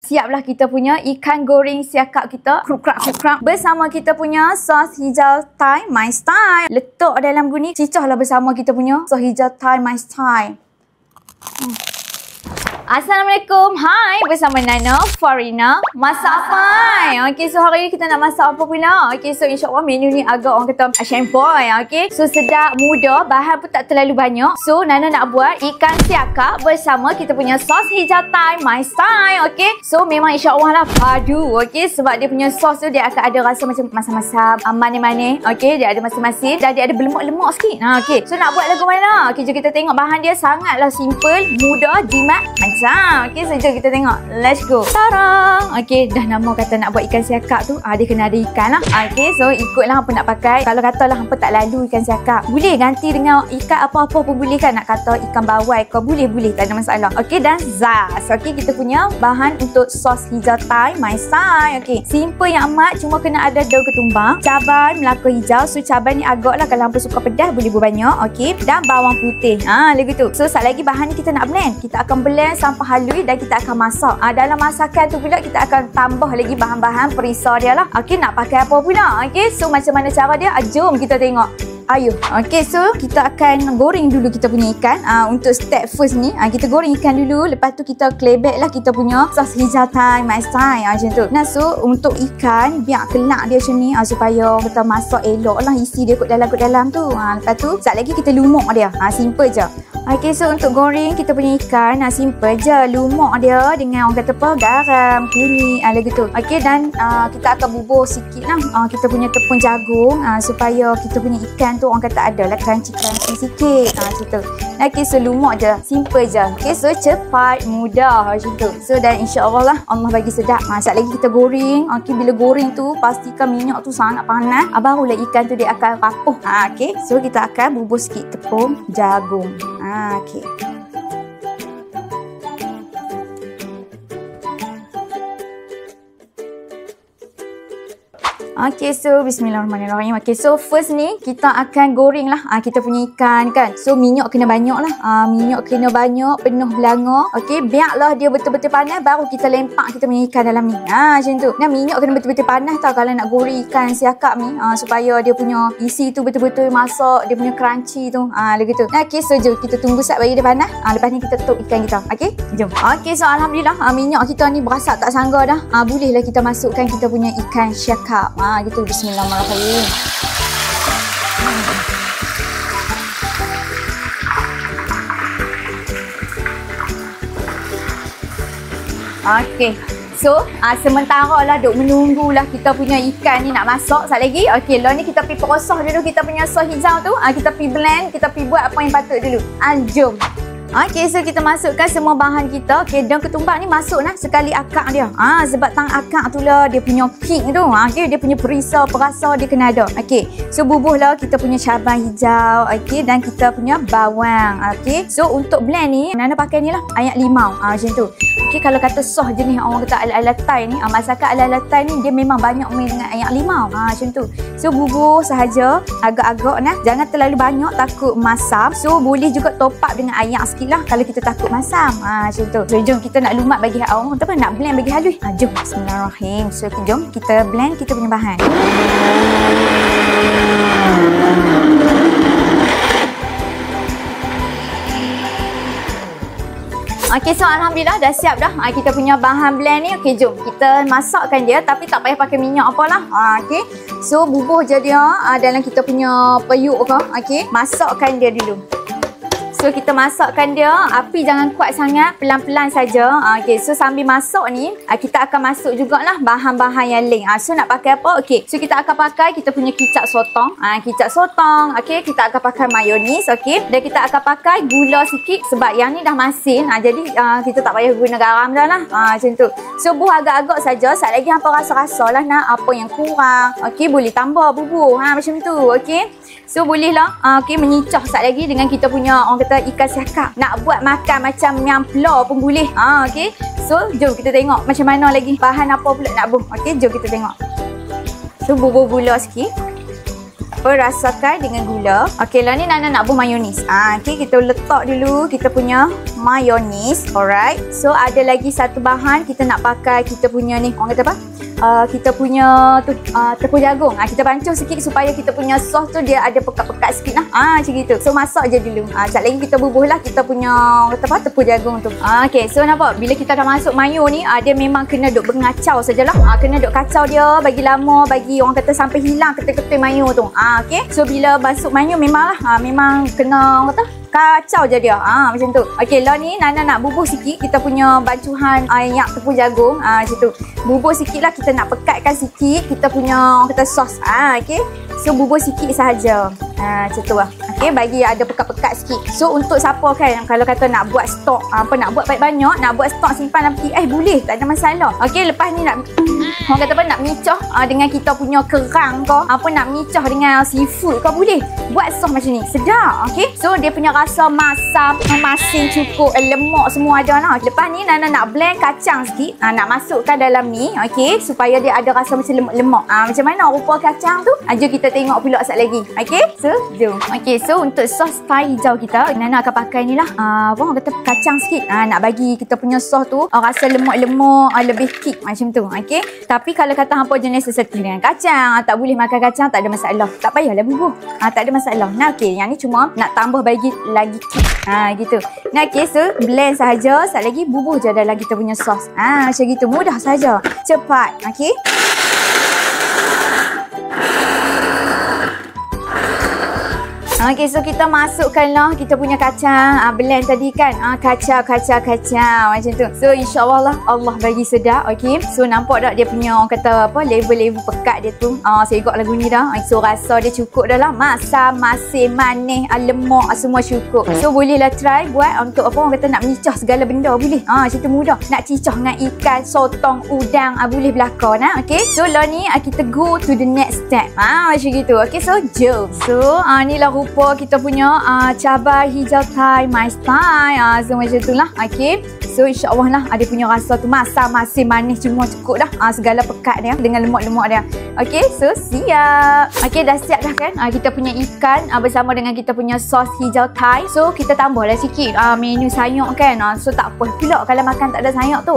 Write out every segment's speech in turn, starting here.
siaplah kita punya ikan goreng siakap kita. Kruk-krak bersama kita punya sos hijau Thai My Style. Letak dalam guni, cicahlah bersama kita punya sos hijau Thai My Style. Assalamualaikum. Hai, bersama Nana Farina. Masak apa? Okey, so hari ni kita nak masak apa pula? Okey, so insya-Allah menu ni agak orang kata shampoy. Okey, so sedap, mudah, bahan pun tak terlalu banyak. So Nana nak buat ikan siakap bersama kita punya sos hijau Thai My Style. Okey, so memang insya-Allah lah padu. Okey, sebab dia punya sos tu dia akan ada rasa macam masam-masam, manis-manis. Okey, dia ada masin-masin dan dia ada berlemak-lemak sikit. Okey, so nak buat lagu mana? Okey, jom kita tengok bahan dia sangatlah simple, mudah, jimat. Okey, so jom kita tengok. Let's go. Tara. Okey, dah nama kata nak buat ikan siakap tu, dia kena ada ikan lah. Okey, so ikutlah hampa nak pakai. Kalau katalah hampa tak lalu ikan siakap, boleh ganti dengan ikan apa-apa pun boleh kan. Nak kata ikan bawai kau boleh, tak ada masalah. Okey, dan zaz. Okey, kita punya bahan untuk sos hijau Thai My Style. Okey, simple yang amat, cuma kena ada daun ketumbang, cabai melaka hijau. So cabai ni agaklah kalau hampa suka pedas boleh berbanyak. Okey, dan bawang putih. Lagi tu. So sat lagi bahan ni kita nak blend. Kita akan blend sampai halus dan kita akan masak. Dalam masakan tu pula kita akan tambah lagi bahan-bahan perisa dia lah. Okey, nak pakai apa pula? Okey, so macam mana cara dia? Jom kita tengok. Ayuh. Okey, so kita akan goreng dulu kita punya ikan. Untuk step first ni, kita goreng ikan dulu. Lepas tu kita kelebek lah kita punya sos hijau Thai My Style. Macam tu. Nah, so untuk ikan, biar kelak dia macam ni. Supaya kita masak elok lah isi dia kot dalam tu. Lepas tu, sat lagi kita lumuk dia. Simple je. Okey, so untuk goreng kita punya ikan, simple je. Lumuk dia dengan orang kata apa, garam, kunyit, lagi tu. Okey, dan kita akan bubur sikit lah kita punya tepung jagung supaya kita punya ikan tu orang kata ada lah crunchy-crunchy sikit. Macam tu. Okey, so lumuk je. Simple je. Okey, so cepat, mudah macam tu. So dan insya-Allah lah Allah bagi sedap. Sat lagi kita goreng. Okey, bila goreng tu pastikan minyak tu sangat panas. Barulah ikan tu dia akan rapuh. Okey, so kita akan bubur sikit tepung jagung. Okey. Okey, so bismillahirrahmanirrahim. Okey, so first ni kita akan goreng lah kita punya ikan kan. So minyak kena banyak lah. Minyak kena banyak, penuh belanga. Okey, biarlah dia betul-betul panas baru kita lempak kita punya ikan dalam ni. Macam tu. Nah, minyak kena betul-betul panas tau kalau nak goreng ikan siakap ni. Supaya dia punya isi tu betul-betul masak, dia punya crunchy tu. Lagi tu. Nah, okey, so jom kita tunggu sat bagi dia panas. Lepas ni kita tutup ikan kita. Okey, jom. Okey, so alhamdulillah minyak kita ni berasap tak sangga dah. Bolehlah kita masukkan kita punya ikan siakap. Gitu. Bismillahirrahmanirrahim. Okey. So, sementara lah duk menunggulah kita punya ikan ni nak masak sat lagi. Okey, lah ni kita pergi prosah dulu kita punya sos hijau tu. Kita pergi blend, kita pergi buat apa yang patut dulu. Jom. Okey, so kita masukkan semua bahan kita. Okey, daun ketumbang ni masuk lah sekali akak dia. Sebab tang akak tu lah dia punya kick tu. Okey, dia punya perasa dia kena ada. Okey, so bubuhlah kita punya cabai hijau. Okey, dan kita punya bawang. Okey, so untuk blend ni Nana pakai ni lah ayak limau. Macam tu. Okey, kalau kata sos jenis orang kata ala-ala Thai ni, masakan ala-ala Thai ni dia memang banyak main dengan ayak limau. Macam tu. So bubuh sahaja agak-agak nah. Jangan terlalu banyak takut masam. So boleh juga top up dengan ayak sikit lah kalau kita takut masam. Macam tu. So jom kita nak lumat bagi orang kata apa, nak blend bagi halus. Jom. Bismillahirrahmanirrahim. So jom kita blend kita punya bahan. Okey, so alhamdulillah dah siap dah kita punya bahan blend ni. Okey, jom kita masakkan dia tapi tak payah pakai minyak apalah. Okey, so bubuh je dia dalam kita punya periuk ke. Okey, masakkan dia dulu. So kita masakkan dia, api jangan kuat sangat, pelan-pelan saja. Okey, so sambil masak ni kita akan masuk jugalah bahan-bahan yang lain. So nak pakai apa? Okey, so kita akan pakai kita punya kicap sotong. Kicap sotong. Okey, kita akan pakai mayonis. Okey, dan kita akan pakai gula sikit sebab yang ni dah masin. Jadi kita tak payah guna garam dah lah. Macam tu. So buah agak-agak saja. Sat lagi hampa rasa-rasa lah nak apa yang kurang. Okey, boleh tambah bubur. Macam tu. Okey. So bolehlah menyicah sat lagi dengan kita punya orang kata ikan siakap. Nak buat makan macam yang pelaw pun boleh. Okey. So jom kita tengok macam mana lagi bahan apa pula nak buh. Okey, jom kita tengok. So bubur gula sikit. Rasakan dengan gula. Okey, lah ni Nana nak buh mayonis. Okey, kita letak dulu kita punya mayonis. Alright. So ada lagi satu bahan kita nak pakai kita punya ni. Orang kata apa? Kita punya tu tepung jagung. Kita bancuh sikit supaya kita punya sos tu dia ada pekat-pekat sikit lah. Macam gitu. So masak je dulu. Sekejap lagi kita bubuh lah kita punya kata apa tepung jagung tu. Okay, so nampak bila kita dah masuk mayo ni dia memang kena duk bengacau sajalah. Kena duk kacau dia bagi lama, bagi orang kata sampai hilang ketul-ketul mayo tu. Okay. So bila masuk mayo memang lah memang kena orang kata kacau je dia. Macam tu. Okey, lah ni Nana nak bubuh sikit kita punya bancuhan yang tepung jagung. Macam tu. Bubuh sikit lah, kita nak pekatkan sikit kita punya kata sos. Okey. So bubuh sikit sahaja. Macam tu lah. Okey, bagi ada pekat-pekat sikit. So untuk siapa kan kalau kata nak buat stok nak buat banyak-banyak, nak buat stok simpan dalam PI boleh, tak ada masalah. Okey, lepas ni nak orang kata apa nak micah dengan kita punya kerang ke, nak micah dengan seafood ke boleh. Buat sos macam ni. Sedap. Okey. So dia punya rasa masam, masin cukup, lemak semua ada lah. Lepas ni Nana nak blend kacang sikit. Nak masukkan dalam ni. Okey, supaya dia ada rasa macam lemak-lemak. Macam mana rupa kacang tu? Jom kita tengok pula sekejap lagi. Okey, so jom. Okey, so untuk sos Thai hijau kita, Nana akan pakai ni lah. Orang kata kacang sikit. Nak bagi kita punya sos tu rasa lemak-lemak, lebih kick macam tu. Okey, tapi kalau kata hampa jenis sesetting dengan kacang, tak boleh makan kacang, tak ada masalah. Tak payahlah bubuh. Tak ada masalah. Nah, okey, yang ni cuma nak tambah bagi lagi kick. Gitu. Nah, okey, so blend sahaja. Sekejap lagi bubuh je dalam kita punya sos. Macam gitu. Mudah saja. Cepat. Okey. Okey, so kita masukkanlah kita punya kacang blend tadi kan. Kacang macam tu. So insya-Allah lah Allah bagi sedap. Okey. So nampak tak dia punya orang kata apa level-level pekat dia tu. Saya ikut lagu ni dah. So rasa dia cukup dah lah. Masam, masin, manis, lemak semua cukup. So bolehlah try buat untuk apa orang kata nak micah segala benda boleh. Macam tu mudah. Nak cicah dengan ikan, sotong, udang boleh belakang Okey. So lah ni kita go to the next step. Macam gitu. Okey, so jom. So ni lah rupa kita punya cabai hijau Thai, mais Thai. So macam tu lah. Okay. So insya-Allah lah ada punya rasa tu masam, masin, manis semua cukup dah. Segala pekat dia dengan lemak-lemak dia. Okay. So siap. Okay, dah siap dah kan. Kita punya ikan bersama dengan kita punya sos hijau Thai. So kita tambahlah sikit menu sayur kan. So tak apa pula kalau makan tak ada sayur tu.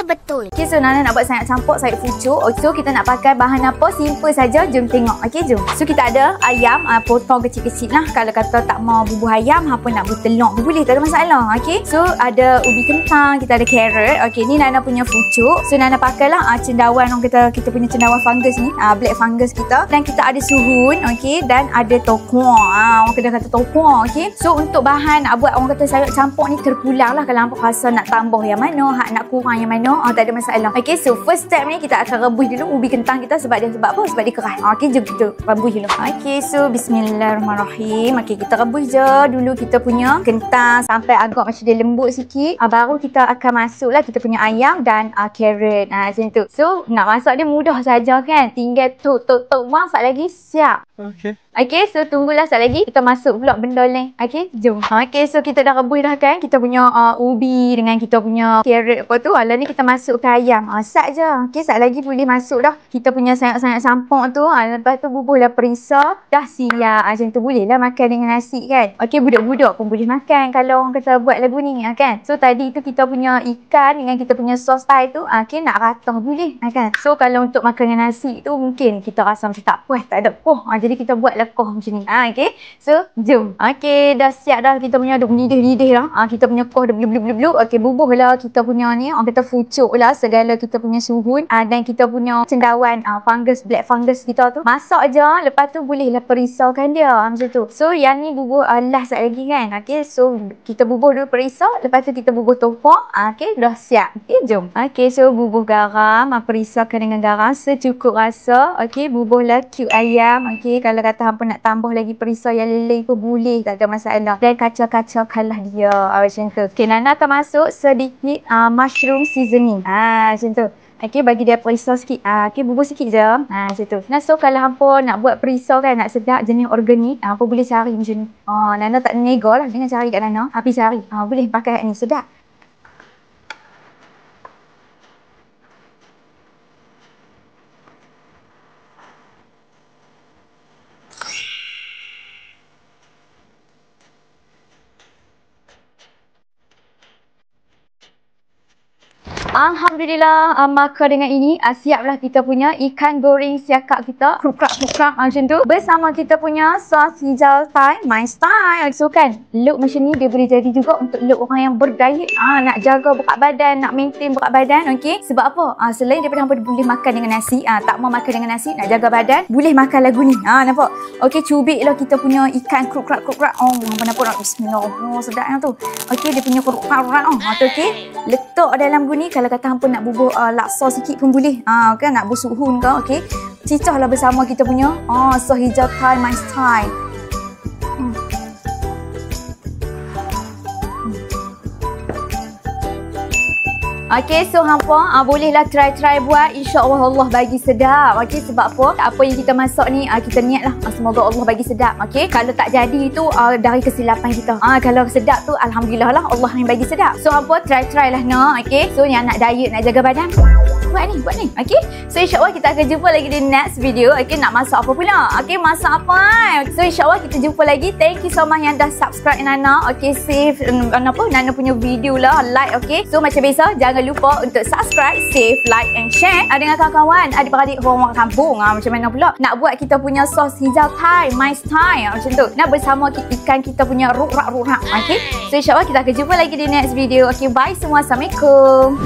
Betul. Okay, so Nana nak buat sayur campur, sayur pucuk. So kita nak pakai bahan apa? Simple saja. Jom tengok. Okay, jom. So kita ada ayam potong kecil-kecil lah. Kalau kata tak mau bubuh ayam, apa nak bubuh telur pun boleh, tak ada masalah. Okay, so ada ubi kentang, kita ada carrot. Okay, ni Nana punya pucuk. So Nana pakailah cendawan, orang kata kita punya cendawan fungus ni, black fungus kita. Dan kita ada suhun, okay, dan ada tokuang. Orang kena kata tokuang. Okay, so untuk bahan nak buat orang kata sayur campur ni terpulang lah. Kalau hampa rasa nak tambah yang mana, nak kurang yang mana, tak ada masalah. Okay, so first step ni kita akan rebus dulu ubi kentang kita. Sebab apa? Sebab dia keras. Okay, jom kita rebus dulu. Okay, so bismillahirrahmanirrahim. Okay, kita rebus je dulu kita punya kentang sampai agak macam dia lembut sikit. Baru kita akan masuklah kita punya ayam dan carrot. Macam tu. So nak masak dia mudah saja kan. Tinggal tuk masak lagi siap. Okay. Okay, so tunggulah sekejap lagi. Kita masuk pula benda ni. Okay, jom. Okay, so kita dah rebus dah kan. Kita punya ubi dengan kita punya carrot apa tu. Lah ni kita masuk ke ayam. Sat je. Okay, sekejap lagi boleh masuk dah. Kita punya sayur-sayur campur tu. Lepas tu bubuhlah perisa. Dah siap. Macam tu boleh lah makan dengan nasi kan. Okay, budak-budak pun boleh makan kalau orang kata buat lagu ni kan. So tadi tu kita punya ikan dengan kita punya sos Thai tu. Okay, nak rata boleh kan. So kalau untuk makan dengan nasi tu mungkin kita rasa macam tak puas. Tak ada puas. Jadi kita buat lekoh macam ni. Okay. So, jom. Okay, dah siap dah kita punya duk mendidih-didih dah. Kita punya koh dah blub-blub-blub. Okay, bubuh lah kita punya ni. Orang kata fucuk lah segala kita punya suhun. Dan kita punya cendawan fungus, black fungus kita tu. Masak je. Lepas tu bolehlah perisaukan dia. Macam tu. So, yang ni bubuh last lagi kan. Okay, so kita bubuh dulu perisau. Lepas tu kita bubuh topok. Okay, dah siap. Okay, jom. Okay, so bubuh garam. Perisaukan dengan garam secukup rasa. Okay, bubuhlah cube ayam. Okay, kalau kata hampa nak tambah lagi perisau yang lelai pun boleh, tak ada masalah. Dan kacau-kacaukanlah dia macam tu. Okay, Nana akan masuk sedikit mushroom seasoning. Macam tu. Okay, bagi dia perisau sikit. Okay, bubur sikit je. Macam tu. Nah, so kalau hampa nak buat perisau kan, nak sedap jenis organik, hampa boleh cari macam ni. Nana tak nego lah. Jangan cari kat Nana. Habis cari. Boleh pakai ni. Sedap. Alhamdulillah, maka dengan ini siaplah kita punya ikan goreng siakap kita. Kruk-krak macam tu. Bersama kita punya sos hijau Thai, my style. So kan, look macam ni dia boleh jadi juga untuk look orang yang berdiet. Nak jaga berat badan, nak maintain berat badan. Okay. Sebab apa? Selain daripada hampa boleh makan dengan nasi, tak mau makan dengan nasi, nak jaga badan, boleh makan lagu ni. Nampak? Okay, cubiklah kita punya ikan kruk-krak. Hampa nampak? Bismillah. Sedapnya tu. Okay, dia punya kruk-krak. Tu okay. Letak dalam guni. Kalau kata hampa nak bubuh laksa sikit pun boleh. Kan nak busuk hun ke, okey. Cicahlah bersama kita punya sos hijau Thai my style. Okey, so hampa bolehlah try buat. InsyaAllah Allah bagi sedap. Okey, sebab apa? Apa yang kita masak ni kita niatlah semoga Allah bagi sedap. Okey, kalau tak jadi tu dari kesilapan kita. Kalau sedap tu alhamdulillah lah, Allah yang bagi sedap. So hampa try lah nak. Okey, so yang nak diet, nak jaga badan, buat ni. Okey, so insyaAllah kita akan jumpa lagi di next video. Okey, nak masak apa pula? Okey, masak apa? So insyaAllah kita jumpa lagi. Thank you so much yang dah subscribe Nana. Okey, save Nana punya video lah, like. Okey, so macam biasa jangan lupa untuk subscribe, save, like and share dengan kawan-kawan, adik-beradik orang kampung. Macam mana pula nak buat kita punya sos hijau Thai my style macam tu. Nak bersama ikan kita punya ruk-rak. Okey, so insyaAllah kita akan jumpa lagi di next video. Okey, bye semua. Assalamualaikum.